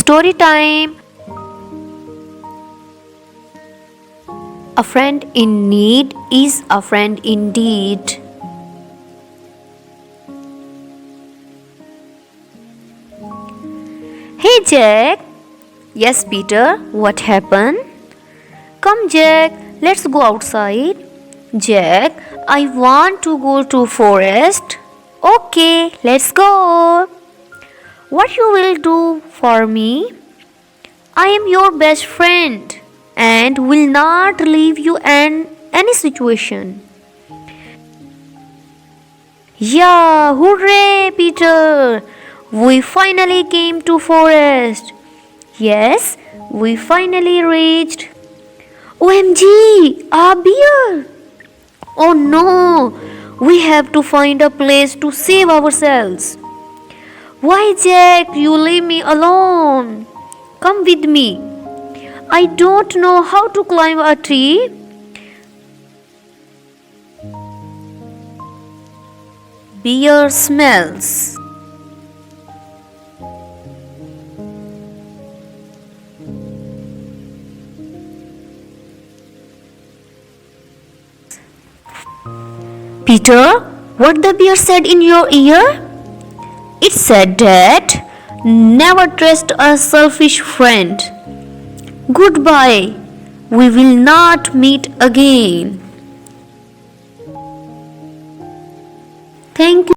Story time. A friend in need is a friend indeed. Hey Jack. Yes, Peter, what happened? Come, Jack, let's go outside. Jack, I want to go to forest. Okay, let's go. What you will do for me? I am your best friend and will not leave you in any situation. Yeah, hooray, Peter! We finally came to forest. Yes, we finally reached. OMG, a bear! Oh no, we have to find a place to save ourselves. Why, Jack, you leave me alone? Come with me. I don't know how to climb a tree. Beer smells. Peter, what the bear said in your ear? It said that never trust a selfish friend. Goodbye. We will not meet again. Thank you.